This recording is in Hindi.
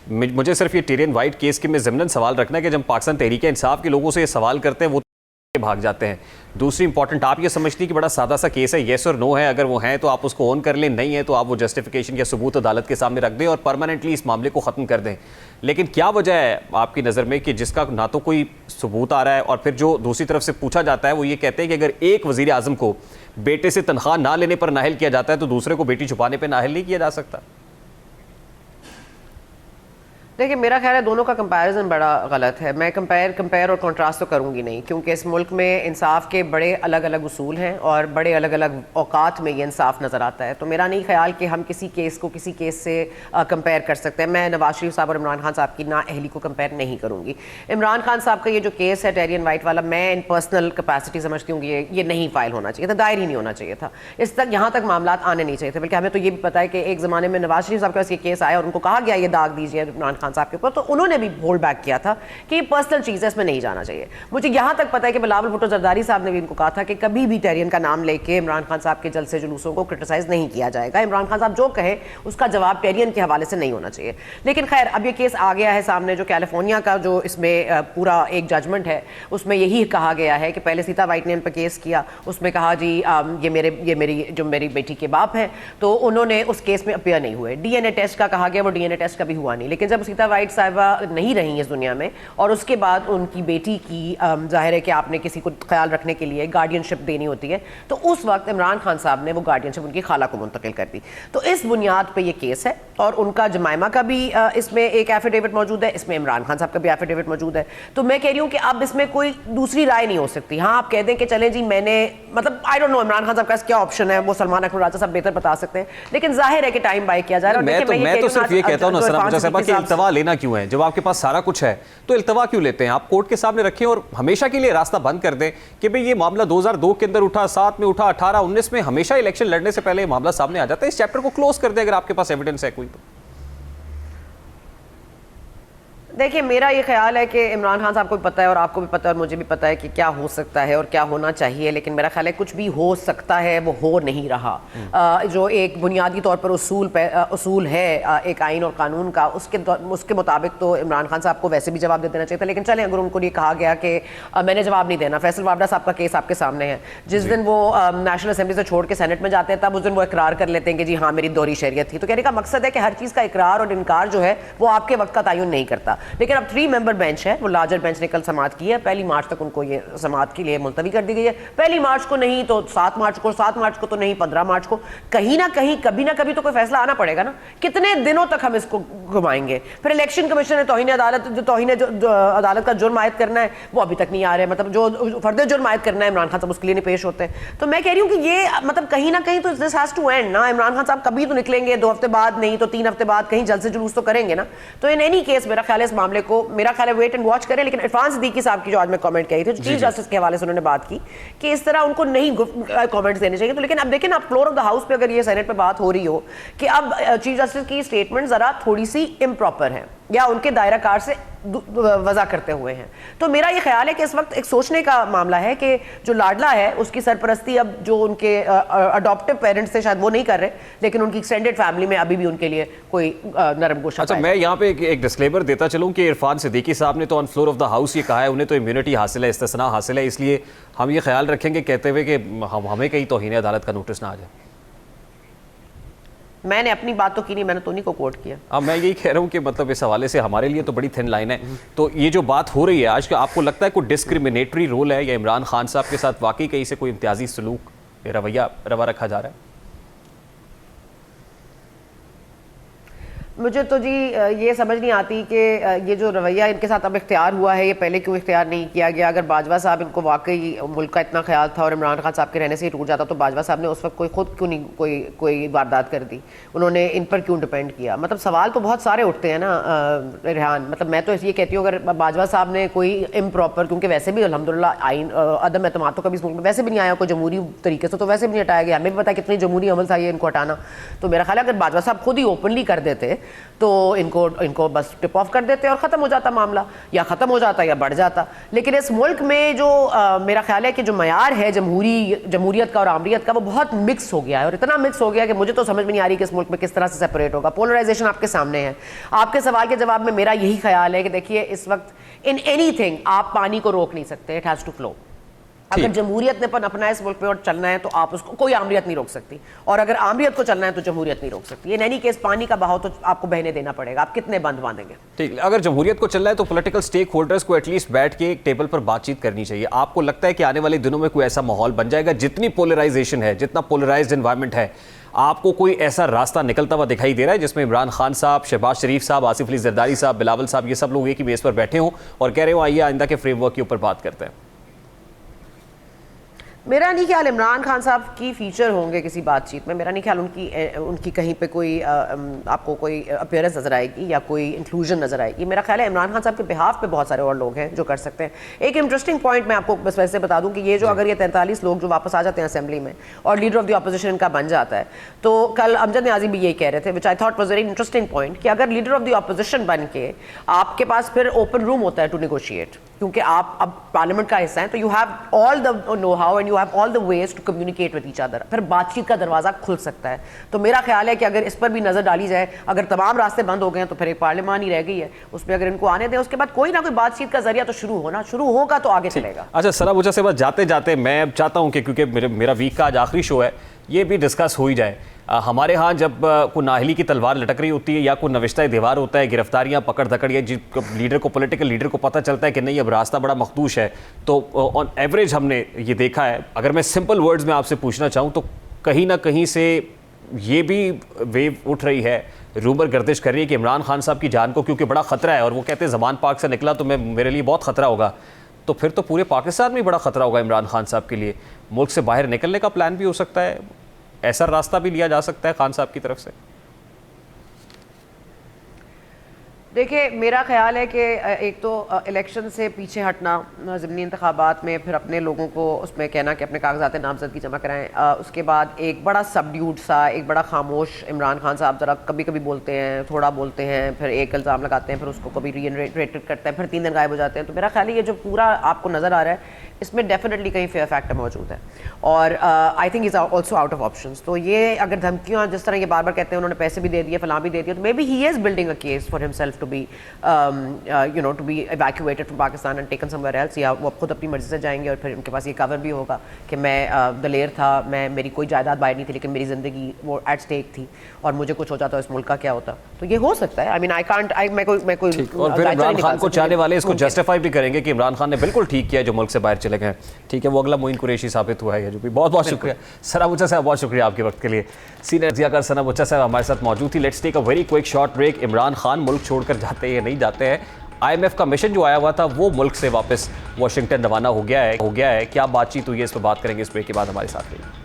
मुझे सिर्फ ये टेरियन वाइट केस के में ज़िमनन सवाल रखना है कि जब पाकिस्तान तहरीक इंसाफ के लोगों से ये सवाल करते हैं वो भाग जाते हैं। दूसरी इंपॉर्टेंट, आप ये समझती हैं कि बड़ा सादा सा केस है, येस और नो है, अगर वो हैं तो आप उसको ऑन कर लें, नहीं है तो आप वो जस्टिफिकेशन या सबूत अदालत के सामने रख दें और परमानेंटली इस मामले को ख़त्म कर दें। लेकिन क्या वजह है आपकी नज़र में कि जिसका ना तो कोई सबूत आ रहा है और फिर जो दूसरी तरफ से पूछा जाता है वो ये कहते हैं कि अगर एक वज़ीर आज़म को बेटे से तनख्वाह ना लेने पर नाअहल किया जाता है तो दूसरे को बेटी छुपाने पर नाअहल नहीं किया जा सकता? देखिए, मेरा ख्याल है दोनों का कंपैरिजन बड़ा गलत है। मैं कंपेयर और कंट्रास्ट तो करूंगी नहीं, क्योंकि इस मुल्क में इंसाफ के बड़े अलग अलग उसूल हैं और बड़े अलग अलग औकात में ये इंसाफ नज़र आता है। तो मेरा नहीं ख्याल कि हम किसी केस को किसी केस से कंपेयर कर सकते हैं। मैं नवाज शरीफ साहब और इमरान खान साहब की नाअहली को कंपेयर नहीं करूँगी। इमरान खान साहब का ये जो केस है टेरियन वाइट वाला, मैं इन पर्सनल कैपेसिटी समझती हूँ कि ये नहीं फाइल होना चाहिए था, दायर ही नहीं होना चाहिए था, इस तक यहाँ तक मामला आने नहीं चाहिए थे। बल्कि हमें तो ये भी पता है कि एक ज़माने में नवाज शरीफ साहब के पास ये केस आया और उनको कहा गया ये दाग दीजिए इमरान खान साहब के ऊपर, तो उन्होंने भी होल्ड बैक किया था कि ये पर्सनल चीज़ है, इसमें नहीं जाना चाहिए। मुझे यहाँ तक पता है कि बिलावल भुट्टो जरदारी साहब ने भी इनको कहा था कि कभी भी टेरियन का नाम लेके इमरान खान साहब के जलसे जुलूसों को क्रिटिसाइज नहीं किया जाएगा। इमरान खान साहब जो कहे उसका जवाब टेरियन के हवाले से नहीं होना चाहिए। लेकिन खैर, अब ये केस आ गया है सामने, जो कैलिफोर्निया का जो इसमें पूरा एक जजमेंट है उसमें यही कहा गया है कि पहले सीता वाइट ने इन पर केस किया, उसमें कहा जी ये मेरी बेटी के बाप हैं, तो उन्होंने उस केस में अपीयर नहीं हुए। डीएनए टेस्ट का कहा गया, वो डीएनए टेस्ट कभी हुआ नहीं। लेकिन जब सीता वाइट साहिबा नहीं रही इस दुनिया में और उसके बाद उनकी बेटी की जाहिर है कि आपने किसी को ख्याल रखने के लिए गार्डियनशिप देनी होती है, तो उस वक्त इमरान खान साहब ने वो गार्डियनशिप उनकी खाला को मुंतकिल कर दी। तो इस बुनियाद पे ये केस है और उनका जमाइमा का भी इसमें एक एफिडेविट मौजूद है, इसमें इमरान खान साहब का भी एफिडेविट मौजूद है। तो मैं कह रही हूँ कि अब इसमें कोई दूसरी राय नहीं हो सकती। हाँ, आप कह दें कि चलें जी मैंने मतलब I don't know Imran Khan साहब का क्या ऑप्शन है, वो सलमान अकबर राजा साहब बेहतर बता सकते हैं, लेकिन जाहिर है कि टाइम बाय किया जा रहा है। मैं तो सिर्फ ये कहता हूँ ना सना मुझा साहब कि इल्तवा लेना क्यों है, जब आपके पास सारा कुछ है तो इल्तवा क्यों लेते हैं? आप कोर्ट के सामने रखें और हमेशा के लिए रास्ता बंद कर दें कि भाई ये मामला 2002 के अंदर उठा, 7 में उठा, 18, 19 में, हमेशा इलेक्शन लड़ने से पहले ये मामला सामने आ जाता है। इस चैप्टर को क्लोज कर दें अगर आपके पास एविडेंस है कोई तो। देखिए, मेरा ये ख्याल है कि इमरान खान साहब को भी पता है और आपको भी पता है और मुझे भी पता है कि क्या हो सकता है और क्या होना चाहिए, लेकिन मेरा ख्याल है कुछ भी हो सकता है वो हो नहीं रहा। जो एक बुनियादी तौर पर उसूल है एक आइन और कानून का, उसके मुताबिक तो इमरान खान साहब को वैसे भी जवाब दे देना चाहिए था। लेकिन चलें, अगर उनको ये कहा गया कि मैंने जवाब नहीं देना, फैसल वावड़ा साहब का केस आपके सामने है, जिस दिन वो नेशनल असेंबली से छोड़ के सेनेट में जाते हैं तब उस दिन वो इकरार कर लेते हैं कि जी हाँ मेरी दोहरी शरीयत थी। तो कहने का मकसद है कि हर चीज़ का इकरार और इनकार जो है वो आपके वक्त का तयन नहीं करता। लेकिन अब 3 मेंबर बेंच है, वो लार्जर बेंच ने कल समाअत की है, 1 मार्च तक उनको ये समाअत के लिए मुलतवी कर दी गई है। 1 मार्च को नहीं तो 7 मार्च को, 7 मार्च को तो नहीं 15 मार्च को। कहीं ना कहीं कभी ना कभी तो कोई फैसला आना पड़ेगा ना। कितने दिनों तक हम इसको घुमाएंगे? फिर इलेक्शन कमीशन ने तौहीन अदालत का जुर्म आयद करना है, वो अभी तक नहीं आ रहे, मतलब जो फर्द जुर्म आयद करना है इमरान खान साहब उसके लिए नहीं पेश होते। तो मैं कह रही हूँ कि ये मतलब कहीं ना कहीं तो दिस हैज टू एंड ना। इमरान खान साहब कभी तो निकलेंगे, 2 हफ्ते बाद नहीं तो 3 हफ्ते बाद, कहीं जलसे जुलूस तो करेंगे ना। तो इन एनी केस मेरा ख्याल है इस मामले को, मेरा ख्याल है वेट एंड वॉच करें। लेकिन इरफान सिद्दीकी साहब की जो आज मैं कमेंट कही थी, चीफ जस्टिस के हवाले से उन्होंने बात की कि इस तरह उनको नहीं कमेंट्स देने चाहिए। तो लेकिन अब देखिए ना, फ्लोर ऑफ द हाउस पे अगर ये सेनेट पे बात हो रही हो कि अब चीफ जस्टिस की स्टेटमेंट जरा थोड़ी सी इम्प्रॉपर है या उनके दायरा कार से वजह करते हुए हैं, तो मेरा ये ख्याल है कि इस वक्त एक सोचने का मामला है कि जो लाडला है उसकी सरपरस्ती अब जो उनके अडॉप्टिव पेरेंट्स थे शायद वो नहीं कर रहे, लेकिन उनकी एक्सटेंडेड फैमिली में अभी भी उनके लिए कोई नरम गोशा। अच्छा, मैं यहाँ पे एक डिस्क्लेमर देता चलूँ कि इरफान सिद्दीकी साहब ने तो on floor of the house ये कहा है, उन्हें तो इम्यूनिटी हासिल है, इस्तिस्ना हासिल है, इसलिए हम ये ख्याल रखेंगे कहते हुए कि हमें कहीं तौहीन अदालत का नोटिस ना आ जाए। मैंने अपनी बात तो की नहीं, मैंने तो उन्हीं को कोट किया। अब मैं यही कह रहा हूँ कि मतलब इस हवाले से हमारे लिए तो बड़ी थिन लाइन है। तो ये जो बात हो रही है आज, का आपको लगता है कोई डिस्क्रिमिनेटरी रोल है या इमरान खान साहब के साथ वाकई कहीं से कोई इम्तियाजी सलूक रवैया रवा रखा जा रहा है? मुझे तो जी ये समझ नहीं आती कि ये जो रवैया इनके साथ अब इख्तियार हुआ है, ये पहले क्यों इख्तियार नहीं किया गया? अगर बाजवा साहब इनको वाकई मुल्क का इतना ख्याल था और इमरान खान साहब के रहने से ही टूट जाता, तो बाजवा साहब ने उस वक्त खुद क्यों नहीं कोई वारदात कर दी? उन्होंने इन पर क्यों डिपेंड किया? मतलब सवाल तो बहुत सारे उठते हैं ना रेहान। मतलब मैं तो ये कहती हूँ, अगर बाजवा साहब ने कोई इम्प्रॉपर, क्योंकि वैसे भी अल्हम्दुलिल्लाह आइन अदम एतमाद तो कभी इस मुल्क में वैसे भी नहीं आया कोई जमहूरी तरीके से, तो वैसे भी नहीं हटाया गया। हमें भी पता है कितनी जमहूरी अमल था ये इनको हटाना। तो मेरा ख्याल है अगर बाजवा साहब खुद ही ओपनली कर देते तो इनको बस टिप ऑफ कर देते और ख़त्म हो जाता मामला, या ख़त्म हो जाता या बढ़ जाता। लेकिन इस मुल्क में जो मेरा ख्याल है कि जो मयार है जमहूरियत का और आमरीत का, वो बहुत मिक्स हो गया है, और इतना मिक्स हो गया कि मुझे तो समझ में नहीं आ रही कि इस मुल्क में किस तरह से सेपरेट होगा। पोलराइजेशन आपके सामने है। आपके सवाल के जवाब में मेरा यही ख्याल है कि देखिए, इस वक्त इन एनीथिंग आप पानी को रोक नहीं सकते, इट हैज़ टू फ्लो। अगर जमहूरियत ने अपना इस मुल्क में और चलना है तो आप उसको, कोई आमरीत नहीं रोक सकती, और अगर आमरीत को चलना है तो जमहूरियत नहीं रोक सकती। इन एनी केस पानी का बहाव तो आपको बहने देना पड़ेगा, आप कितने बंद बांधेंगे। ठीक, अगर जमहूरियत को चलना है तो पॉलिटिकल स्टेक होल्डर्स को एटलीस्ट बैठ के एक टेबल पर बातचीत करनी चाहिए। आपको लगता है कि आने वाले दिनों में कोई ऐसा माहौल बन जाएगा, जितनी पोलराइजेशन है, जितना पोलराइज्ड एनवायरनमेंट है, आपको कोई ऐसा रास्ता निकलता हुआ दिखाई दे रहा है जिसमें इमरान खान साहब, शहबाज शरीफ साहब, आसिफ अली जरदारी साहब, बिलावल साहब, ये सब लोग एक ही बेस पर बैठे हों और कह रहे हो आइए आइंदा के फ्रेमवर्क के ऊपर बात करते हैं? मेरा नहीं ख्याल इमरान खान साहब की फीचर होंगे किसी बातचीत में। मेरा नहीं ख्याल उनकी कहीं पे कोई आपको कोई अपीयरेंस नज़र आएगी या कोई इंक्लूजन नज़र आएगी। मेरा ख्याल है इमरान खान साहब के बिहाफ पे बहुत सारे और लोग हैं जो कर सकते हैं। एक इंटरेस्टिंग पॉइंट मैं आपको बस वैसे बता दूं कि ये जो अगर ये 43 लोग जो वापस आ जाते हैं असेंबली में और लीडर ऑफ द अपोजिशन इनका बन जाता है, तो कल अमजद न्याजी भी यही कह रहे थे, which I thought was very interesting point, कि अगर लीडर ऑफ द अपोजिशन बन के आपके पास फिर ओपन रूम होता है टू नेगोशिएट, क्योंकि आप अब पार्लियामेंट का हिस्सा हैं, तो you have all the know how and you have all the ways to communicate with each other. फिर बातचीत का दरवाजा खुल सकता है। तो मेरा ख्याल है कि अगर इस पर भी नजर डाली जाए, अगर तमाम रास्ते बंद हो गए हैं तो फिर एक पार्लियामान ही रह गई है, उसमें अगर इनको आने दें, उसके बाद कोई ना कोई बातचीत का जरिया तो शुरू होगा तो आगे चलेगा। अच्छा सना मुझा से बस जाते जाते मैं चाहता हूँ कि क्योंकि मेरा वीक का आज आखिरी शो है, ये भी डिस्कस हो ही जाए। हमारे यहाँ जब कोई नाहली की तलवार लटक रही होती है या कोई नविश्ता दीवार होता है, गिरफ्तारियाँ, पकड़ धकड़, या लीडर को, पॉलिटिकल लीडर को पता चलता है कि नहीं अब रास्ता बड़ा मखदूश है, तो ऑन एवरेज हमने ये देखा है, अगर मैं सिंपल वर्ड्स में आपसे पूछना चाहूँ तो कहीं ना कहीं से ये भी वेव उठ रही है, रूमर गर्दिश कर रही है कि इमरान खान साहब की जान को क्योंकि बड़ा ख़तरा है, और वो कहते हैं ज़बान पाक से निकला तो मेरे लिए बहुत ख़तरा होगा, तो फिर तो पूरे पाकिस्तान में बड़ा ख़तरा होगा इमरान खान साहब के लिए। मुल्क से बाहर निकलने का प्लान भी हो सकता है, ऐसा रास्ता भी लिया जा सकता है खान साहब की तरफ से। देखिए, मेरा ख्याल है कि एक तो इलेक्शन से पीछे हटना, ज़िमनी इंतखाबात में फिर अपने लोगों को उसमें कहना कि अपने कागजात नामजदगी जमा कराएं, उसके बाद एक बड़ा सबड्यूड सा, एक बड़ा खामोश इमरान खान साहब, ज़रा कभी कभी बोलते हैं, थोड़ा बोलते हैं, फिर एक इल्ज़ाम लगाते हैं, फिर उसको कभी रीइटरेट करते हैं, फिर 3 दिन गायब हो जाते हैं। तो मेरा ख्याल है ये जो पूरा आपको नज़र आ रहा है, इसमें डेफिनेटली कहीं फेयर फैक्टर मौजूद है, और I think is also out of options. तो ये अगर धमकियाँ जिस तरह ये बार बार कहते हैं उन्होंने पैसे भी दे दिए, फलां भी दे दिया, तो maybe he is building a case for himself to be to be evacuated from Pakistan and taken somewhere else, या वो खुद अपनी मर्जी से जाएंगे और फिर उनके पास ये कवर भी होगा कि मैं दलेर था, मेरी कोई जायदाद बाहर नहीं थी, लेकिन मेरी ज़िंदगी वो एट स्टेक थी, और मुझे कुछ हो जाता इस मुल्क का क्या होता। तो ये हो सकता है। आई मीन मैं कोई और फिर इमरान खान को चाहने वाले इसको जस्टिफाई भी करेंगे कि इमरान खान ने बिल्कुल ठीक किया जो मुल्क से बाहर चले गए। ठीक है, वो अगला मोइन कुरैशी साबित हुआ है, जो भी बहुत बहुत शुक्रिया सना मुच्चा साहब, बहुत शुक्रिया आपके वक्त के लिए। सीनियर जियाकार सना मुच्चा साहब हमारे साथ मौजूद थी। Let's take a very quick short break. Imran Khan मुल्क छोड़कर जाते हैं या नहीं जाते हैं? IMF का मिशन जो आया हुआ था वो मुल्क से वापस वाशिंगटन रवाना हो गया है। क्या बातचीत हुई है, इस पर बात करेंगे इस ब्रेक के बाद। हमारे साथ रहिए।